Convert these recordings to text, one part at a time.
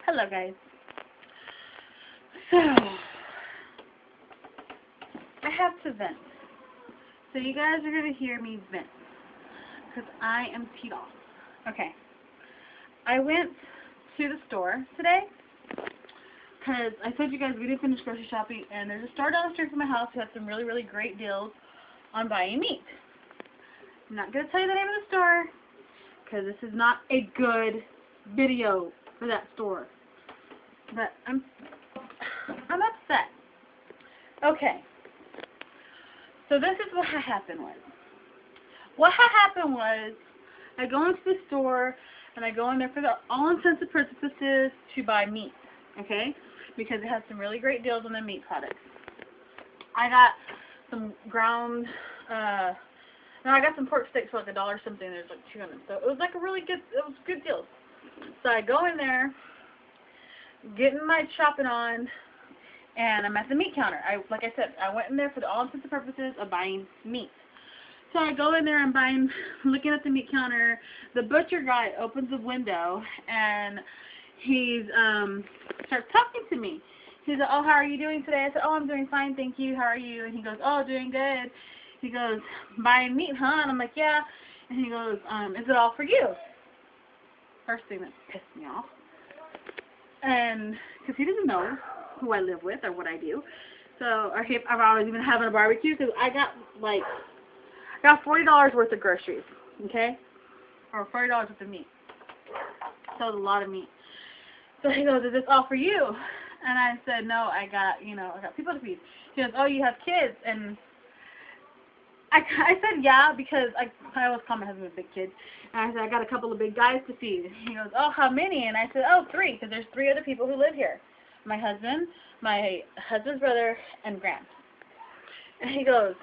Hello guys. So, I have to vent. So you guys are going to hear me vent. Because I am teed off. Okay. I went to the store today. Because I told you guys we didn't finish grocery shopping. And there's a store down the street from my house who has some really, really great deals on buying meat. I'm not going to tell you the name of the store. Because this is not a good video for that store. But I'm upset. Okay. So this is what happened was. What happened was, I go into the store, and I go in there for all intents and purposes to buy meat. Okay? Because it has some really great deals on the meat products. I got some ground, no, I got some pork sticks for like $1 something. There's like 2 of them. So it was like a really good, it was good deals. So I go in there, getting my shopping on, and I'm at the meat counter. Like I said, I went in there for all intents and purposes of buying meat. So I go in there, I'm buying, looking at the meat counter. The butcher guy opens the window, and he's starts talking to me. He's like, "Oh, how are you doing today?" I said, "Oh, I'm doing fine, thank you. How are you?" And he goes, "Oh, doing good." He goes, "Buying meat, huh?" And I'm like, "Yeah." And he goes, "Is it all for you?" First thing that pissed me off. And because he doesn't know who I live with or what I do. So I've always been having a barbecue because I got $40 worth of groceries, okay? Or $40 worth of meat. So it's a lot of meat. So he goes, "Is this all for you?" And I said, "No, I got people to feed." He goes, "Oh, you have kids?" And I said, "Yeah," because I always call my husband a big kid. And I said, "I got a couple of big guys to feed." And he goes, "Oh, how many?" And I said, "Oh, 3, because there's 3 other people who live here. My husband's brother, and Grant." And he goes,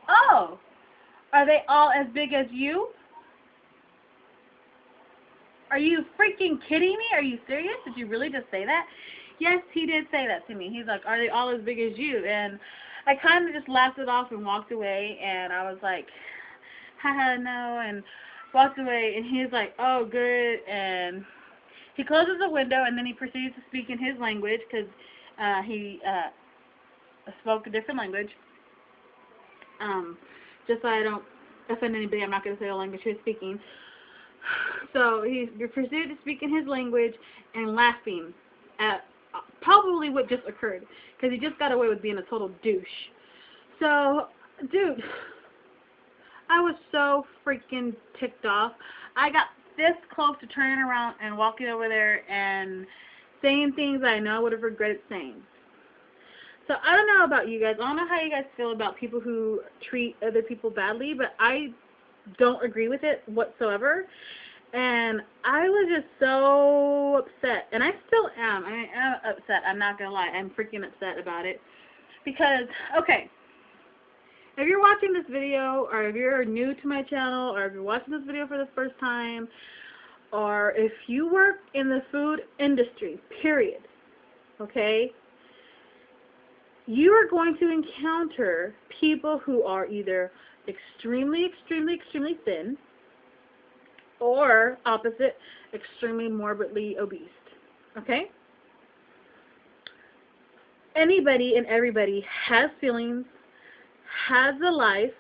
"Oh, are they all as big as you? Are you freaking kidding me? Are you serious? Did you really just say that?" Yes, he did say that to me. He's like, "Are they all as big as you?" And I kind of just laughed it off and walked away. And I was like, "Haha, no," and walked away. And he's like, "Oh, good." And he closes the window, and then he proceeds to speak in his language because he spoke a different language. Just so I don't offend anybody, I'm not going to say the language he was speaking. So he proceeded to speak in his language and laughing at probably what just occurred, because he just got away with being a total douche. So, dude, I was so freaking ticked off. I got this close to turning around and walking over there and saying things that I know I would have regretted saying. So I don't know about you guys. I don't know how you guys feel about people who treat other people badly, but I don't agree with it whatsoever. And I was just so upset. And I still am. I am upset. I'm not going to lie. I'm freaking upset about it. Because, okay, if you're watching this video, or if you're new to my channel, or if you're watching this video for the first time, or if you work in the food industry, period, okay, you are going to encounter people who are either extremely, extremely, extremely thin, or opposite, extremely morbidly obese. Okay? Anybody and everybody has feelings, has a life,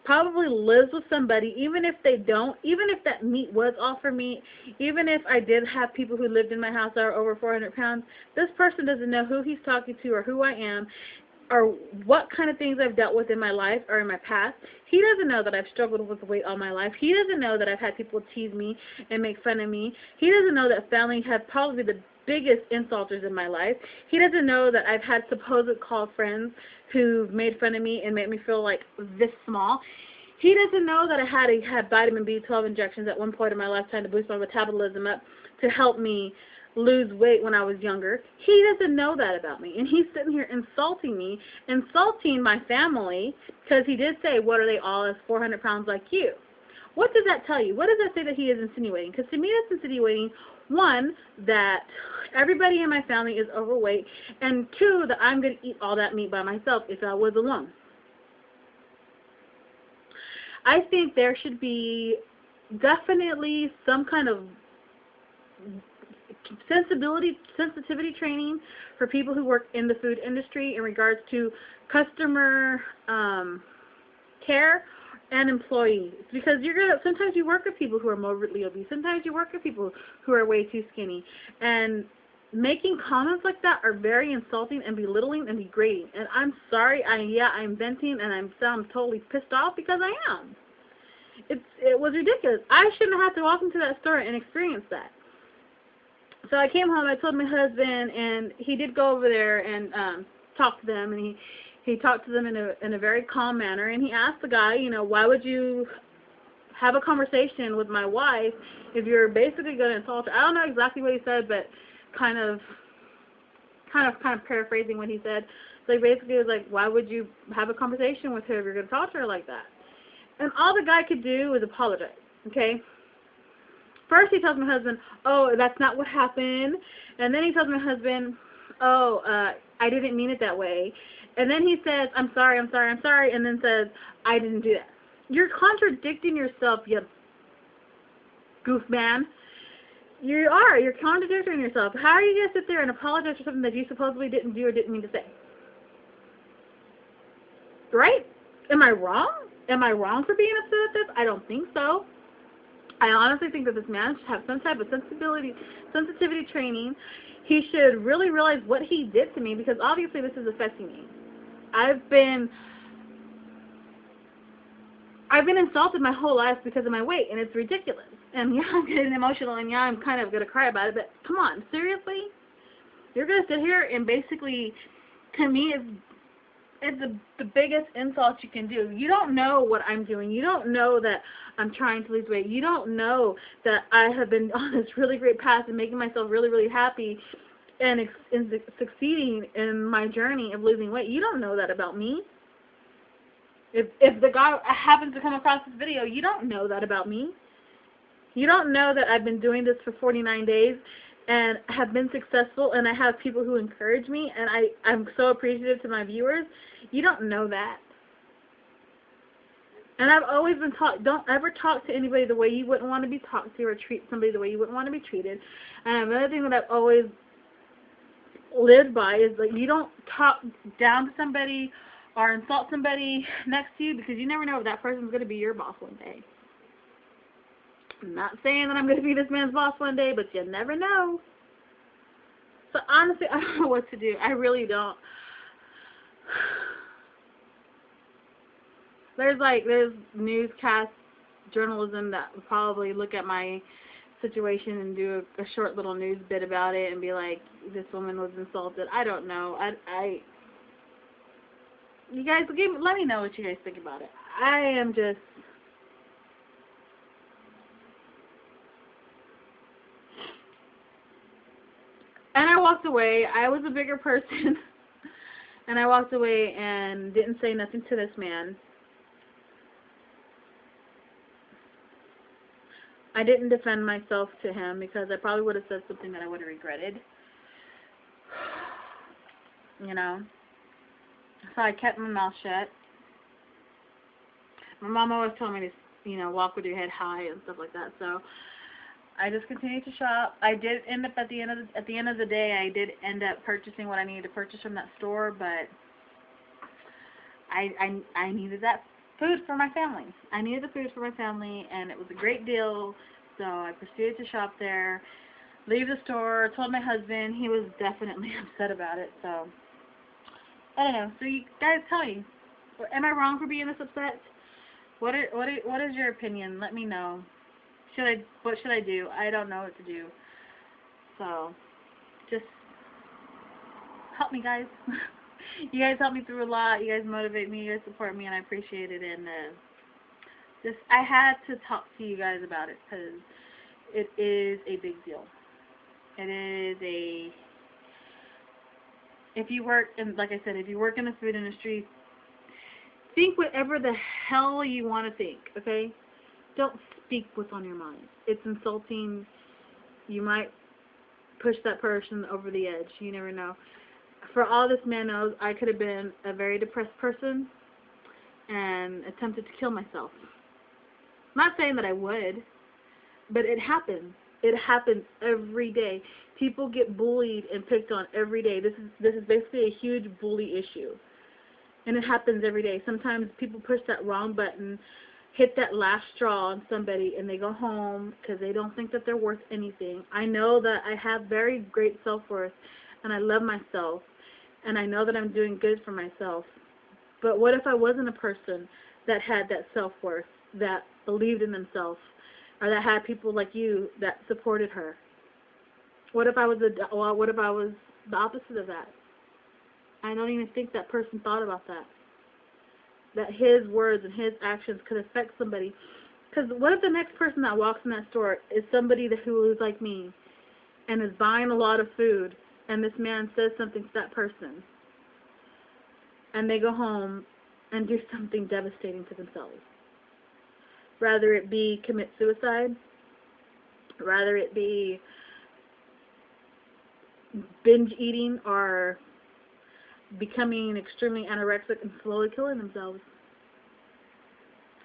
probably lives with somebody, even if they don't, even if that meat was all for meat, even if I did have people who lived in my house that are over 400 pounds, this person doesn't know who he's talking to or who I am or what kind of things I've dealt with in my life or in my past. He doesn't know that I've struggled with weight all my life. He doesn't know that I've had people tease me and make fun of me. He doesn't know that family have probably the biggest insulters in my life. He doesn't know that I've had supposed call friends who've made fun of me and made me feel like this small. He doesn't know that I had vitamin B12 injections at one point in my lifetime to boost my metabolism up to help me lose weight when I was younger. He doesn't know that about me. And he's sitting here insulting me, insulting my family, because he did say, "What are they all as 400 pounds like you?" What does that tell you? What does that say that he is insinuating? Because to me that's insinuating, 1, that everybody in my family is overweight, and 2, that I'm going to eat all that meat by myself if I was alone. I think there should be definitely some kind of sensitivity training for people who work in the food industry in regards to customer care and employees, because sometimes you work with people who are morbidly obese, sometimes you work with people who are way too skinny, and making comments like that are very insulting and belittling and degrading. And I'm sorry, I'm venting and I'm totally pissed off because I am. It was ridiculous. I shouldn't have to walk into that store and experience that. So I came home, I told my husband, and he did go over there and talk to them, and he talked to them in a very calm manner, and he asked the guy, you know, why would you have a conversation with my wife if you're basically going to insult her? I don't know exactly what he said, but kind of paraphrasing what he said. So he basically was like, why would you have a conversation with her if you're going to talk to her like that? And all the guy could do was apologize, okay? First he tells my husband, oh, that's not what happened. And then he tells my husband, oh, I didn't mean it that way. And then he says, I'm sorry, and then says, I didn't do that. You're contradicting yourself, you goof man. You're contradicting yourself. How are you going to sit there and apologize for something that you supposedly didn't do or didn't mean to say? Right? Am I wrong? Am I wrong for being upset at this? I don't think so. I honestly think that this man should have some type of sensitivity training. He should really realize what he did to me, because obviously this is affecting me. I've been insulted my whole life because of my weight, and it's ridiculous. And yeah, I'm getting emotional, and yeah, I'm kind of going to cry about it, but come on, seriously? You're going to sit here and basically, to me, it's the biggest insult you can do. You don't know what I'm doing. You don't know that I'm trying to lose weight. You don't know that I have been on this really great path and making myself really, really happy and succeeding in my journey of losing weight. You don't know that about me. If the guy happens to come across this video, you don't know that about me. You don't know that I've been doing this for 49 days and have been successful, and I have people who encourage me, and I'm so appreciative to my viewers. You don't know that. And I've always been taught, don't ever talk to anybody the way you wouldn't want to be talked to, or treat somebody the way you wouldn't want to be treated. And another thing that I've always lived by is that you don't talk down to somebody or insult somebody next to you, because you never know if that person's going to be your boss one day. I'm not saying that I'm going to be this man's boss one day, but you never know. So honestly, I don't know what to do. I really don't. There's newscast journalism that would probably look at my situation and do a short little news bit about it and be like, this woman was insulted. I don't know. You guys, let me know what you guys think about it. I am just... And I walked away. I was a bigger person. And I walked away and didn't say nothing to this man. I didn't defend myself to him, because I probably would have said something that I would have regretted. You know. So I kept my mouth shut. My mom always told me to, you know, walk with your head high and stuff like that. So I just continued to shop. I did end up at the end of the day, I did end up purchasing what I needed to purchase from that store, but I needed that food for my family. I needed the food for my family, and it was a great deal, so I proceeded to shop there, leave the store, told my husband. He was definitely upset about it, so I don't know. So you guys tell me, am I wrong for being this upset? What is your opinion? Let me know. What should I do? I don't know what to do. So, just help me, guys. You guys help me through a lot. You guys motivate me. You guys support me, and I appreciate it. And I had to talk to you guys about it, because it is a big deal. It is if you work, and like I said, if you work in the food industry, think whatever the hell you want to think, okay? Don't speak what's on your mind. It's insulting. You might push that person over the edge. You never know. For all this man knows, I could have been a very depressed person and attempted to kill myself. I'm not saying that I would, but it happens. It happens every day. People get bullied and picked on every day. This is basically a huge bully issue. And it happens every day. Sometimes people push that wrong button, hit that last straw on somebody, and they go home because they don't think that they're worth anything. I know that I have very great self-worth, and I love myself, and I know that I'm doing good for myself. But what if I wasn't a person that had that self-worth, that believed in themselves, or that had people like you that supported her? What if I was the opposite of that? I don't even think that person thought about that. That his words and his actions could affect somebody. Because what if the next person that walks in that store is somebody who is like me and is buying a lot of food, and this man says something to that person, and they go home and do something devastating to themselves? Rather it be commit suicide, rather it be binge eating, or becoming extremely anorexic and slowly killing themselves.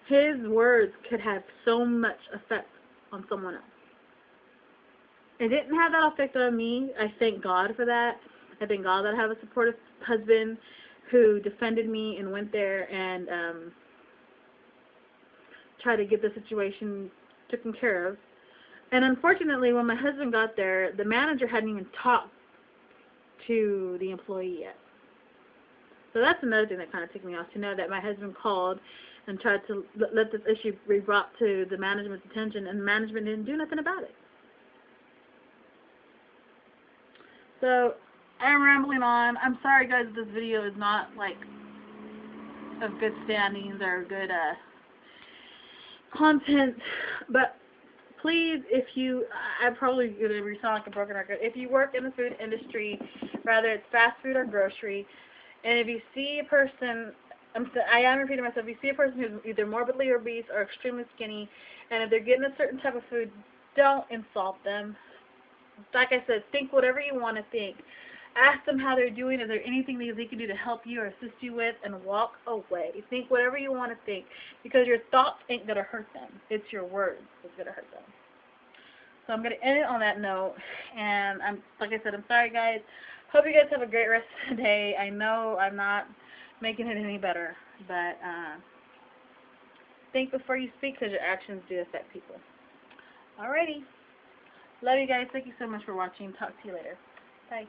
His words could have so much effect on someone else. It didn't have that effect on me. I thank God for that. I thank God that I have a supportive husband who defended me and went there and tried to get the situation taken care of. And unfortunately, when my husband got there, the manager hadn't even talked to the employee yet. So that's another thing that kind of ticked me off, to know that my husband called and tried to let this issue be brought to the management's attention, and management didn't do nothing about it. So I'm rambling on. I'm sorry, guys, this video is not like of good standings or good content, but please, if you, I'm probably going to sound like a broken record, if you work in the food industry, whether it's fast food or grocery, and if you see a person, I am repeating myself, if you see a person who's either morbidly obese or extremely skinny, and if they're getting a certain type of food, don't insult them. Like I said, think whatever you want to think. Ask them how they're doing. Is there anything that they can do to help you or assist you with, and walk away. Think whatever you want to think, because your thoughts ain't going to hurt them. It's your words that's going to hurt them. So I'm going to end it on that note, and like I said, I'm sorry, guys. Hope you guys have a great rest of the day. I know I'm not making it any better, but think before you speak, because your actions do affect people. Alrighty. Love you guys. Thank you so much for watching. Talk to you later. Bye.